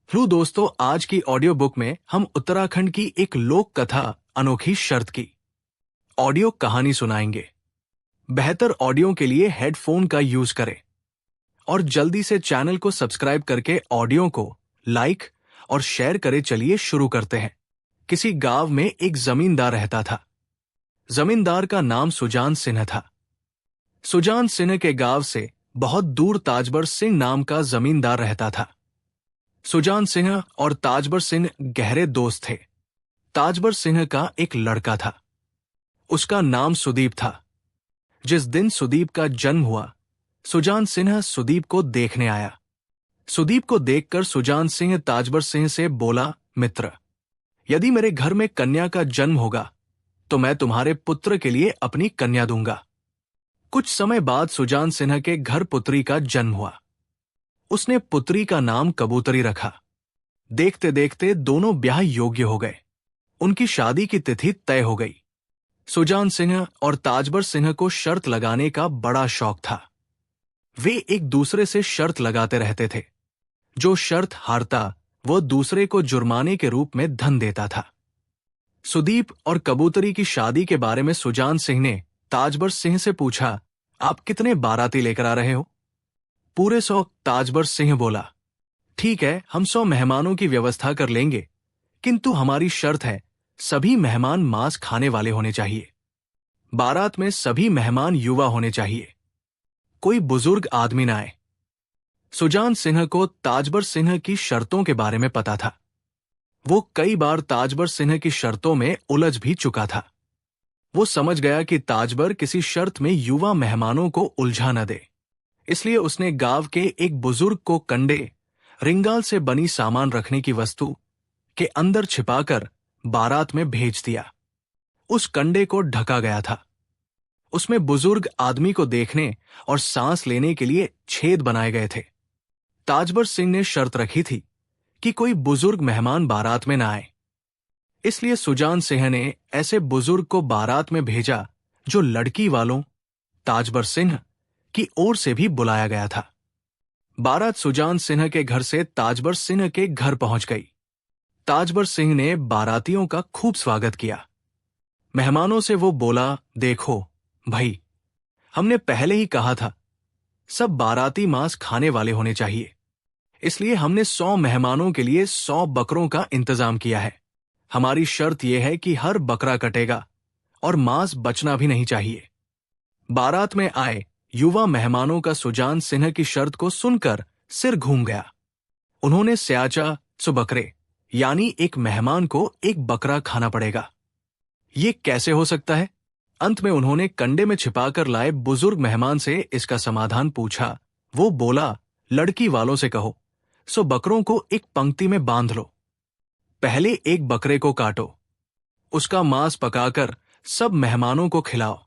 Hello दोस्तों, आज की ऑडियो बुक में हम उत्तराखंड की एक लोक कथा अनोखी शर्त की ऑडियो कहानी सुनाएंगे। बेहतर ऑडियो के लिए हेडफोन का यूज करें और जल्दी से चैनल को सब्सक्राइब करके ऑडियो को लाइक और शेयर करें। चलिए शुरू करते हैं। किसी गांव में एक जमींदार रहता था। जमींदार का नाम सुजान सिंह था। सुजान सिंह के गांव से बहुत दूर ताजबर सिंह नाम का जमींदार रहता था। सुजान सिंह और ताजबर सिंह गहरे दोस्त थे। ताजबर सिंह का एक लड़का था। उसका नाम सुदीप था। जिस दिन सुदीप का जन्म हुआ, सुजान सिंह सुदीप को देखने आया। सुदीप को देखकर सुजान सिंह ताजबर सिंह से बोला, मित्र, यदि मेरे घर में कन्या का जन्म होगा तो मैं तुम्हारे पुत्र के लिए अपनी कन्या दूंगा। कुछ समय बाद सुजान सिंह के घर पुत्री का जन्म हुआ। उसने पुत्री का नाम कबूतरी रखा। देखते देखते दोनों ब्याह योग्य हो गए। उनकी शादी की तिथि तय हो गई। सुजान सिंह और ताजबर सिंह को शर्त लगाने का बड़ा शौक था। वे एक दूसरे से शर्त लगाते रहते थे। जो शर्त हारता वो दूसरे को जुर्माने के रूप में धन देता था। सुदीप और कबूतरी की शादी के बारे में सुजान सिंह ने ताजबर सिंह से पूछा, आप कितने बाराती लेकर आ रहे हो? पूरे 100। ताजबर सिंह बोला, ठीक है, हम 100 मेहमानों की व्यवस्था कर लेंगे, किंतु हमारी शर्त है, सभी मेहमान मांस खाने वाले होने चाहिए। बारात में सभी मेहमान युवा होने चाहिए, कोई बुजुर्ग आदमी ना आए। सुजान सिंह को ताजबर सिंह की शर्तों के बारे में पता था। वो कई बार ताजबर सिंह की शर्तों में उलझ भी चुका था। वो समझ गया कि ताजबर किसी शर्त में युवा मेहमानों को उलझा न दे, इसलिए उसने गांव के एक बुजुर्ग को कंडे, रिंगाल से बनी सामान रखने की वस्तु के अंदर छिपाकर बारात में भेज दिया। उस कंडे को ढका गया था। उसमें बुजुर्ग आदमी को देखने और सांस लेने के लिए छेद बनाए गए थे। ताजबर सिंह ने शर्त रखी थी कि कोई बुजुर्ग मेहमान बारात में न आए। इसलिए सुजान सिंह ने ऐसे बुजुर्ग को बारात में भेजा जो लड़की वालों ताजबर सिंह की ओर से भी बुलाया गया था। बारात सुजान सिंह के घर से ताजबर सिंह के घर पहुंच गई। ताजबर सिंह ने बारातियों का खूब स्वागत किया। मेहमानों से वो बोला, देखो भाई, हमने पहले ही कहा था सब बाराती मांस खाने वाले होने चाहिए, इसलिए हमने 100 मेहमानों के लिए 100 बकरों का इंतजाम किया है। हमारी शर्त यह है कि हर बकरा कटेगा और मांस बचना भी नहीं चाहिए। बारात में आए युवा मेहमानों का सुजान सिंह की शर्त को सुनकर सिर घूम गया। उन्होंने स्याचा सुबकरे यानी एक मेहमान को एक बकरा खाना पड़ेगा। ये कैसे हो सकता है? अंत में उन्होंने कंडे में छिपाकर लाए बुजुर्ग मेहमान से इसका समाधान पूछा। वो बोला, लड़की वालों से कहो 100 बकरों को एक पंक्ति में बांध लो। पहले एक बकरे को काटो, उसका मांस पकाकर सब मेहमानों को खिलाओ।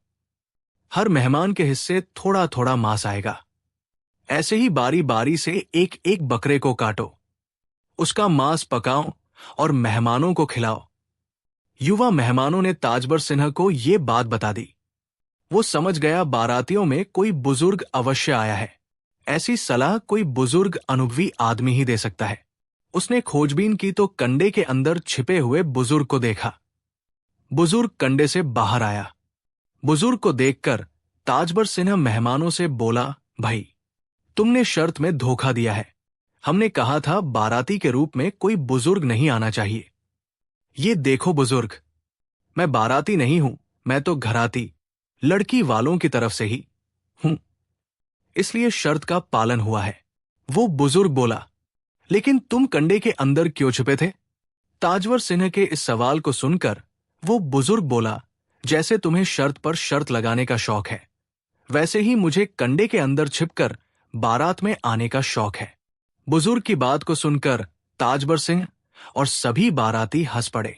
हर मेहमान के हिस्से थोड़ा थोड़ा मांस आएगा। ऐसे ही बारी बारी से एक एक बकरे को काटो, उसका मांस पकाओ और मेहमानों को खिलाओ। युवा मेहमानों ने ताजबर सिंह को ये बात बता दी। वो समझ गया बारातियों में कोई बुजुर्ग अवश्य आया है। ऐसी सलाह कोई बुजुर्ग अनुभवी आदमी ही दे सकता है। उसने खोजबीन की तो कंडे के अंदर छिपे हुए बुजुर्ग को देखा। बुजुर्ग कंडे से बाहर आया। बुजुर्ग को देखकर ताजबर सिंह मेहमानों से बोला, भाई, तुमने शर्त में धोखा दिया है। हमने कहा था बाराती के रूप में कोई बुजुर्ग नहीं आना चाहिए। ये देखो बुजुर्ग, मैं बाराती नहीं हूं, मैं तो घराती, लड़की वालों की तरफ से ही हूं, इसलिए शर्त का पालन हुआ है। वो बुजुर्ग बोला, लेकिन तुम कंडे के अंदर क्यों छुपे थे? ताजबर सिंह के इस सवाल को सुनकर वो बुजुर्ग बोला, जैसे तुम्हें शर्त पर शर्त लगाने का शौक है, वैसे ही मुझे कंडे के अंदर छिपकर बारात में आने का शौक है। बुजुर्ग की बात को सुनकर ताजबर सिंह और सभी बाराती हंस पड़े।